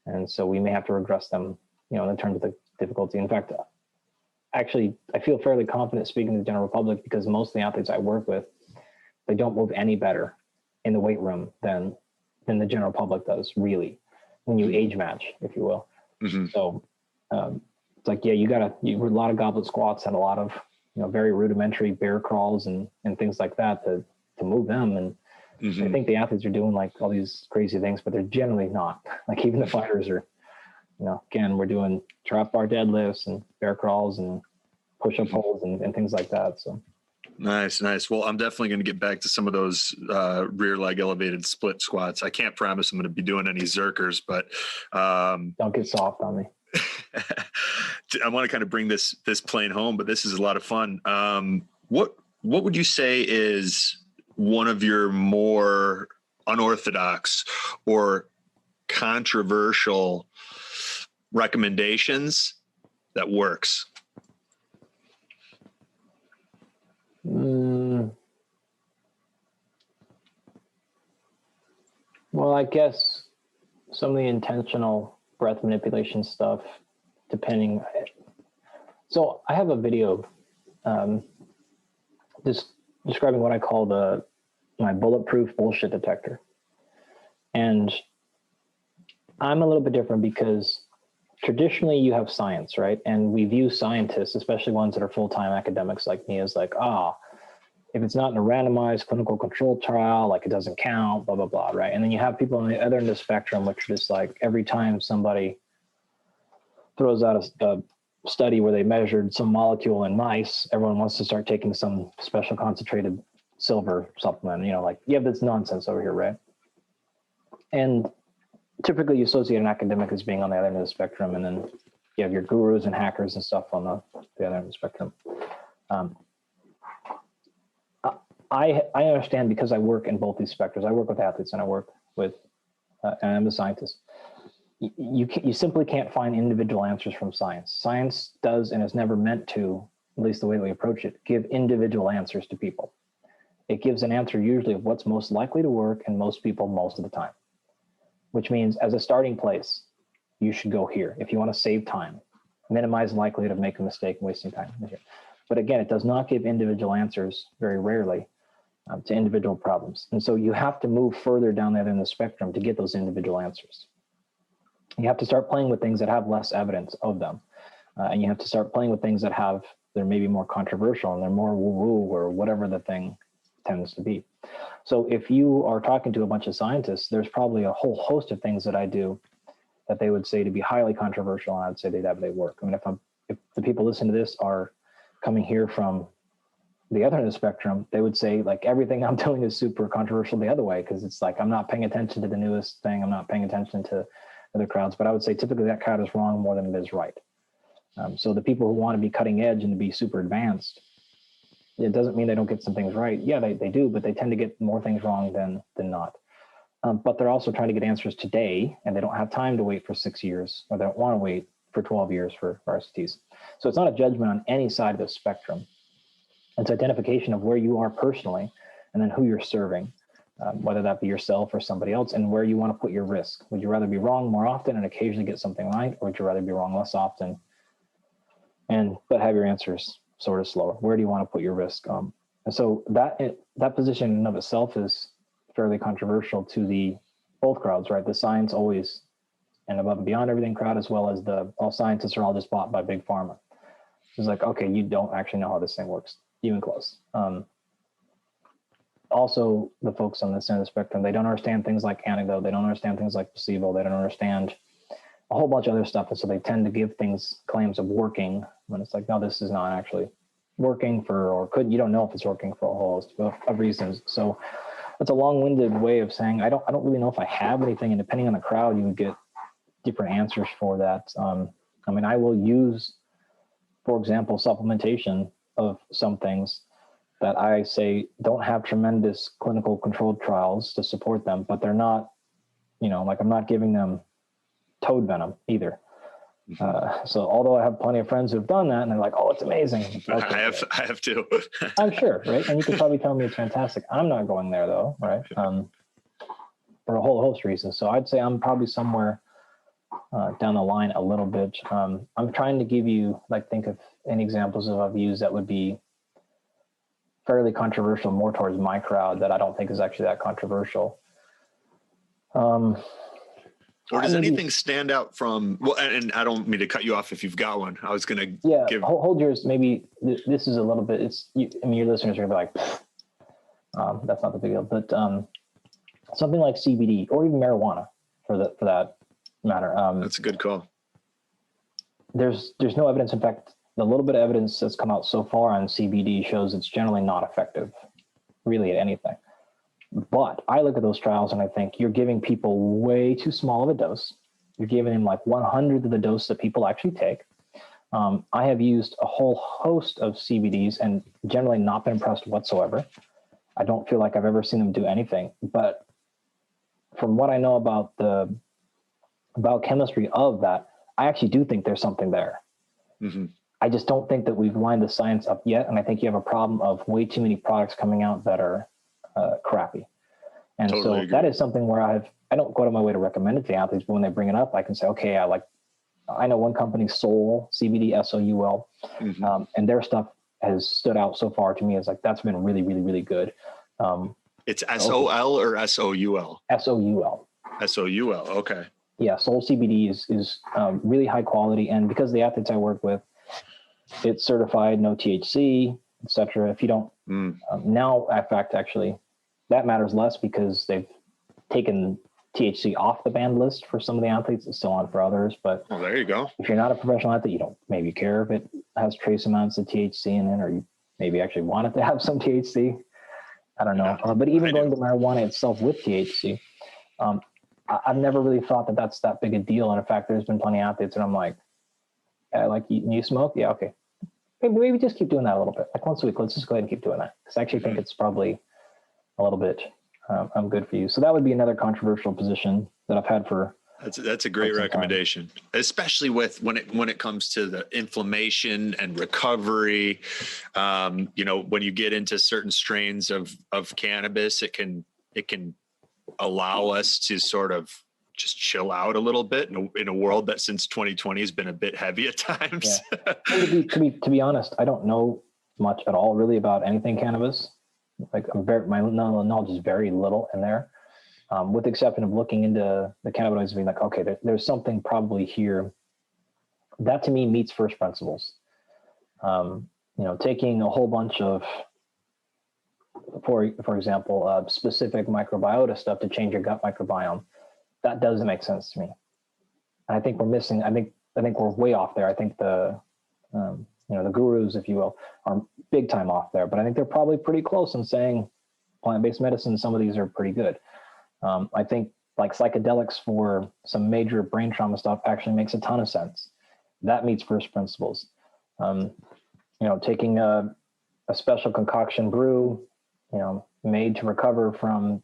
And so we may have to regress them, in terms of the difficulty. In fact, actually, I feel fairly confident speaking to the general public, because most of the athletes I work with, they don't move any better in the weight room than the general public does, really, when you age match, if you will. Mm-hmm. So it's like, yeah, you a lot of goblet squats and a lot of, very rudimentary bear crawls and things like that to move them. And mm-hmm. I think the athletes are doing like all these crazy things, but they're generally not. Like even the fighters are, again, we're doing trap bar deadlifts and bear crawls and push-up holds and things like that. So. Nice. Well, I'm definitely going to get back to some of those rear leg elevated split squats. I can't promise I'm going to be doing any zerkers, but don't get soft on me. I want to kind of bring this plane home, but this is a lot of fun. What would you say is one of your more unorthodox or controversial recommendations that works? Well, I guess some of the intentional breath manipulation stuff, depending. So I have a video just describing what I call my bulletproof bullshit detector. And I'm a little bit different because traditionally you have science, right? And we view scientists, especially ones that are full-time academics like me, as like, if it's not in a randomized clinical control trial, like it doesn't count, blah, blah, blah, right? And then you have people on the other end of the spectrum, which are just like every time somebody throws out a study where they measured some molecule in mice, everyone wants to start taking some special concentrated silver supplement, like, yeah, that's nonsense over here, right? And typically you associate an academic as being on the other end of the spectrum, and then you have your gurus and hackers and stuff on the other end of the spectrum. I understand, because I work in both these spectrums. I work with athletes and I work with, and I'm a scientist. You simply can't find individual answers from science. Science does, and is never meant to, at least the way we approach it, give individual answers to people. It gives an answer usually of what's most likely to work in most people most of the time, which means as a starting place, you should go here. If you want to save time, minimize the likelihood of making a mistake and wasting time. But again, it does not give individual answers, very rarely, to individual problems. And so you have to move further down that end of the spectrum to get those individual answers. You have to start playing with things that have less evidence of them. And you have to start playing with things that they're maybe more controversial and they're more woo-woo or whatever the thing tends to be. So if you are talking to a bunch of scientists, there's probably a whole host of things that I do that they would say to be highly controversial, and I'd say they work. I mean, if the people listening to this are coming here from the other end of the spectrum, they would say like everything I'm doing is super controversial the other way, because it's like I'm not paying attention to the newest thing, I'm not paying attention to other crowds. But I would say typically that crowd is wrong more than it is right. So the people who want to be cutting edge and to be super advanced, it doesn't mean they don't get some things right. Yeah, they do, but they tend to get more things wrong than not. But they're also trying to get answers today, and they don't have time to wait for 6 years, or they don't want to wait for 12 years for RCTs. So it's not a judgment on any side of the spectrum. It's identification of where you are personally, and then who you're serving, whether that be yourself or somebody else, and where you want to put your risk. Would you rather be wrong more often and occasionally get something right, or would you rather be wrong less often but have your answers sort of slower? Where do you want to put your risk? And so that position in and of itself is fairly controversial to both crowds, right? The science always and above and beyond everything crowd, as well as all scientists are all just bought by big pharma. It's like, okay, you don't actually know how this thing works, even close. Also, the folks on this end of the spectrum, they don't understand things like antidote. They don't understand things like placebo. They don't understand a whole bunch of other stuff. And so they tend to give claims of working when it's like, no, this is not actually working you don't know if it's working for a whole host of reasons. So that's a long-winded way of saying, I don't really know if I have anything. And depending on the crowd, you would get different answers for that. I will use, for example, supplementation of some things that I say don't have tremendous clinical controlled trials to support them, but they're not, I'm not giving them toad venom either. So although I have plenty of friends who've done that and they're like, oh, it's amazing. Okay, I have too. I'm sure, right? And you could probably tell me it's fantastic. I'm not going there though, right? For a whole host of reasons. So I'd say I'm probably somewhere down the line a little bit. I'm trying to give you, think of any examples of I've used that would be fairly controversial, more towards my crowd, that I don't think is actually that controversial. Or does anything stand out from, well, and I don't mean to cut you off if you've got one. I was going to give. Hold yours. Maybe this is a little bit, your listeners are going to be like, that's not the big deal, but something like CBD or even marijuana for that matter. That's a good call. There's no evidence. In fact, the little bit of evidence that's come out so far on CBD shows it's generally not effective really at anything. But I look at those trials and I think you're giving people way too small of a dose. You're giving them like 1/100th of the dose that people actually take. I have used a whole host of CBDs and generally not been impressed whatsoever. I don't feel like I've ever seen them do anything. But from what I know about the biochemistry of that, I actually do think there's something there. Mm-hmm. I just don't think that we've lined the science up yet. And I think you have a problem of way too many products coming out that are crappy. And totally agree. That is something where I don't go out of my way to recommend it to the athletes, but when they bring it up, I can say, okay, I know one company, Soul, CBD, SOUL, mm-hmm. And their stuff has stood out so far to me as that's been really, really, really good. It's SOL or SOUL? SOUL. SOUL. Okay. Yeah. Soul CBD is really high quality. And because the athletes I work with, it's certified, no THC, et cetera. If you don't now, in fact, actually, that matters less because they've taken THC off the banned list for some of the athletes. It's still on for others. But there you go. If you're not a professional athlete, you don't maybe care if it has trace amounts of THC in it, or you maybe actually want it to have some THC. I don't know. But even going to marijuana itself with THC, I've never really thought that that's that big a deal. And in fact, there's been plenty of athletes and I'm like, you smoke? Yeah, okay. Maybe just keep doing that a little bit. Like once a week, let's just go ahead and keep doing that. Because I actually think it's probably a little bit good for you. So that would be another controversial position that I've had for. That's a great recommendation, especially with when it comes to the inflammation and recovery. When you get into certain strains of cannabis, it can allow us to sort of just chill out a little bit in a world that since 2020 has been a bit heavy at times. Yeah. to be honest, I don't know much at all really about anything cannabis. My knowledge is very little in there, with the exception of looking into the cannabinoids and being like, okay, there's something probably here that to me meets first principles. Taking a whole bunch of, for example, specific microbiota stuff to change your gut microbiome, that doesn't make sense to me. And I think we're missing. I think we're way off there. I think the gurus, if you will, are big time off there. But I think they're probably pretty close in saying plant-based medicine. Some of these are pretty good. I think like psychedelics for some major brain trauma stuff actually makes a ton of sense. that meets first principles. Taking a special concoction brew, made to recover from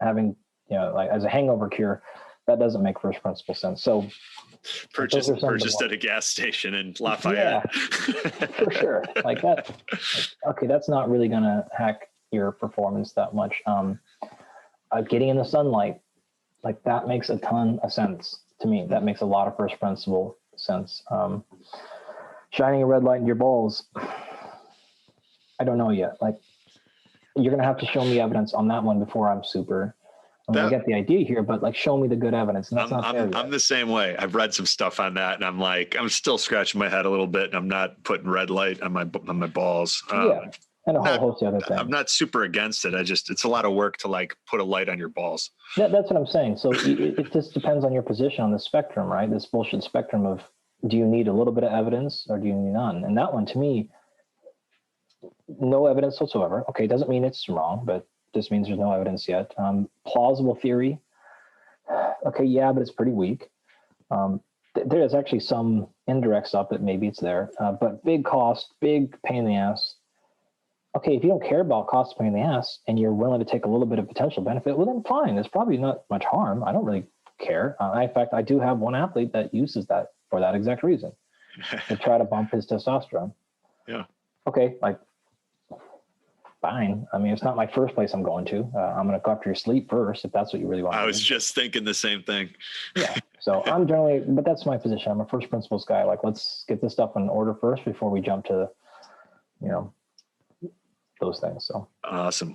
having, like as a hangover cure, that doesn't make first principle sense. So purchased at a gas station in Lafayette. Yeah, for sure. Like that. Okay, that's not really going to hack your performance that much. Getting in the sunlight, like that makes a ton of sense to me. That makes a lot of first principle sense. Shining a red light in your balls, I don't know yet. Like, you're going to have to show me evidence on that one before I'm super. I get the idea here, but like, show me the good evidence. And that's I'm the same way. I've read some stuff on that, and I'm like, I'm still scratching my head a little bit, and I'm not putting red light on my balls. And a whole host of other things. I'm not super against it. It's a lot of work to like put a light on your balls. That's what I'm saying. So it just depends on your position on the spectrum, right? This bullshit spectrum of, do you need a little bit of evidence or do you need none? And that one, to me, no evidence whatsoever. Okay, doesn't mean it's wrong, but just means there's no evidence yet. Plausible theory. Okay, yeah, but it's pretty weak. There is actually some indirect stuff that maybe it's there, but big cost, big pain in the ass. Okay, if you don't care about cost, pain in the ass, and you're willing to take a little bit of potential benefit, well then fine. There's probably not much harm. I don't really care. In fact, I do have one athlete that uses that for that exact reason, to try to bump his testosterone. Yeah. Okay, like, fine. I mean, it's not my first place I'm going to. I'm going to go after your sleep first, if that's what you really want. I was just thinking the same thing. Yeah. So I'm generally, but that's my position. I'm a first principles guy. Like, let's get this stuff in order first before we jump to, those things. So awesome.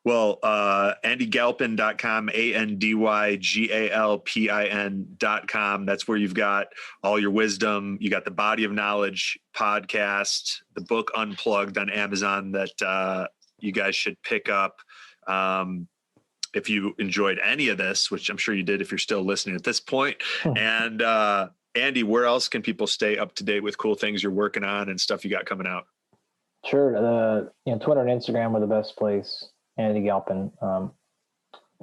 Well, AndyGalpin.com, ANDYGALPIN.com. That's where you've got all your wisdom. You got the Body of Knowledge podcast, the book Unplugged on Amazon that you guys should pick up. If you enjoyed any of this, which I'm sure you did if you're still listening at this point. And Andy, where else can people stay up to date with cool things you're working on and stuff you got coming out? Sure. Twitter and Instagram are the best place, Andy Galpin,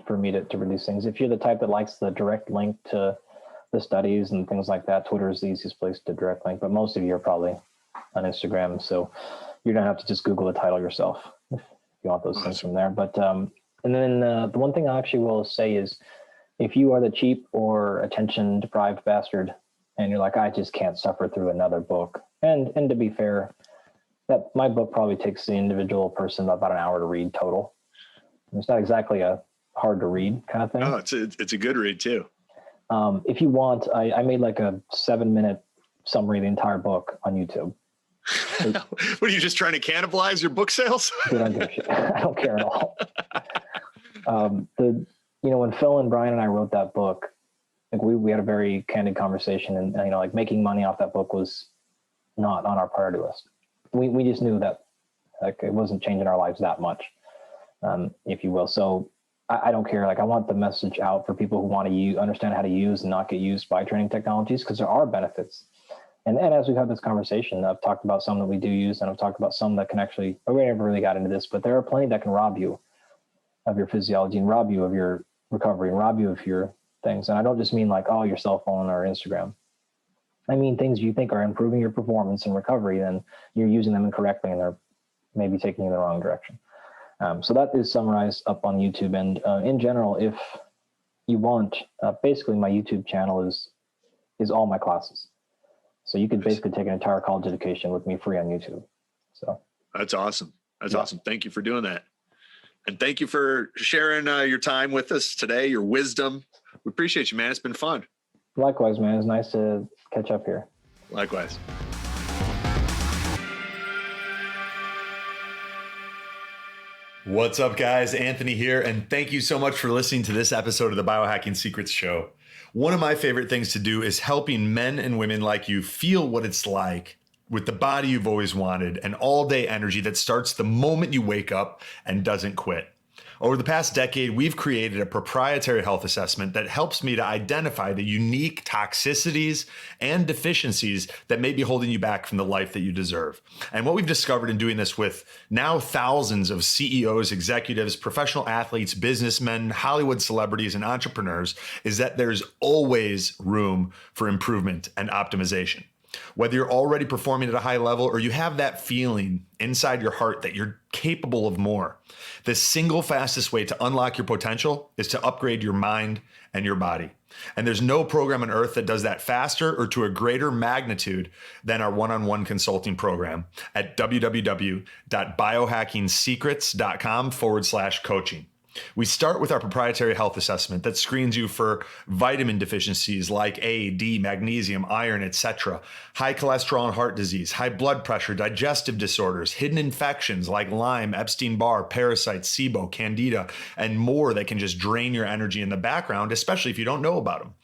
for me to produce things. If you're the type that likes the direct link to the studies and things like that, Twitter is the easiest place to direct link, but most of you are probably on Instagram. So you're going to have to just Google the title yourself if you want those things from there. But, and then the one thing I actually will say is, if you are the cheap or attention deprived bastard and you're like, I just can't suffer through another book. And to be fair, that my book probably takes the individual person about an hour to read total. It's not exactly a hard to read kind of thing. Oh, it's a good read too. If you want, I made like a 7-minute summary of the entire book on YouTube. What, are you just trying to cannibalize your book sales? Dude, I don't give a shit. I don't care at all. When Phil and Brian and I wrote that book, like we had a very candid conversation, and like making money off that book was not on our priority list. We just knew that like it wasn't changing our lives that much, if you will. So I don't care. Like, I want the message out for people who want to understand how to use and not get used by training technologies, because there are benefits. And as we've had this conversation, I've talked about some that we do use, and I've talked about some that can actually, we never really got into this, but there are plenty that can rob you of your physiology and rob you of your recovery and rob you of your things. And I don't just mean like, oh, your cell phone or Instagram. I mean things you think are improving your performance and recovery, then you're using them incorrectly and they're maybe taking you in the wrong direction. So that is summarized up on YouTube. And in general, if you want, basically my YouTube channel is all my classes. So you could basically take an entire college education with me free on YouTube. So that's awesome. That's awesome. Thank you for doing that. And thank you for sharing your time with us today, your wisdom. We appreciate you, man. It's been fun. Likewise, man. It's nice to catch up here. Likewise. What's up, guys? Anthony here, and thank you so much for listening to this episode of the Biohacking Secrets Show. One of my favorite things to do is helping men and women like you feel what it's like with the body you've always wanted and all-day energy that starts the moment you wake up and doesn't quit. Over the past decade, we've created a proprietary health assessment that helps me to identify the unique toxicities and deficiencies that may be holding you back from the life that you deserve. And what we've discovered in doing this with now thousands of CEOs, executives, professional athletes, businessmen, Hollywood celebrities, and entrepreneurs is that there's always room for improvement and optimization. Whether you're already performing at a high level or you have that feeling inside your heart that you're capable of more, the single fastest way to unlock your potential is to upgrade your mind and your body. And there's no program on earth that does that faster or to a greater magnitude than our one-on-one consulting program at www.biohackingsecrets.com/coaching. We start with our proprietary health assessment that screens you for vitamin deficiencies like A, D, magnesium, iron, etc., high cholesterol and heart disease, high blood pressure, digestive disorders, hidden infections like Lyme, Epstein-Barr, parasites, SIBO, Candida, and more that can just drain your energy in the background, especially if you don't know about them.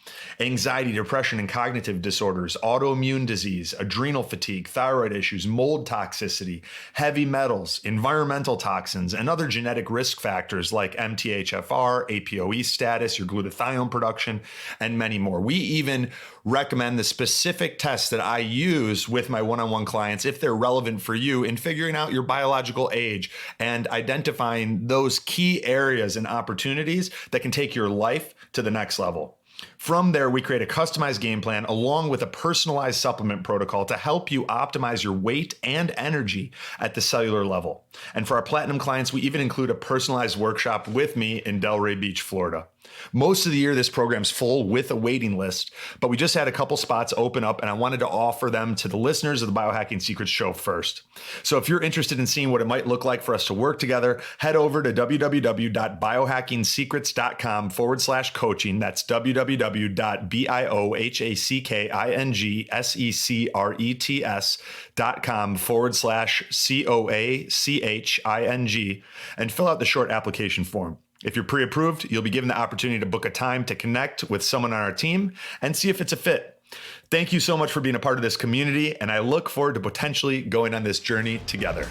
Anxiety, depression, and cognitive disorders, autoimmune disease, adrenal fatigue, thyroid issues, mold toxicity, heavy metals, environmental toxins, and other genetic risk factors like MTHFR, APOE status, your glutathione production, and many more. We even recommend the specific tests that I use with my one-on-one clients if they're relevant for you in figuring out your biological age and identifying those key areas and opportunities that can take your life to the next level. From there, we create a customized game plan along with a personalized supplement protocol to help you optimize your weight and energy at the cellular level. And for our platinum clients, we even include a personalized workshop with me in Delray Beach, Florida. Most of the year, this program's full with a waiting list, but we just had a couple spots open up and I wanted to offer them to the listeners of the Biohacking Secrets show first. So if you're interested in seeing what it might look like for us to work together, head over to www.biohackingsecrets.com/coaching. That's www.biohackingsecrets.com/COACHING and fill out the short application form. If you're pre-approved, you'll be given the opportunity to book a time to connect with someone on our team and see if it's a fit. Thank you so much for being a part of this community, and I look forward to potentially going on this journey together.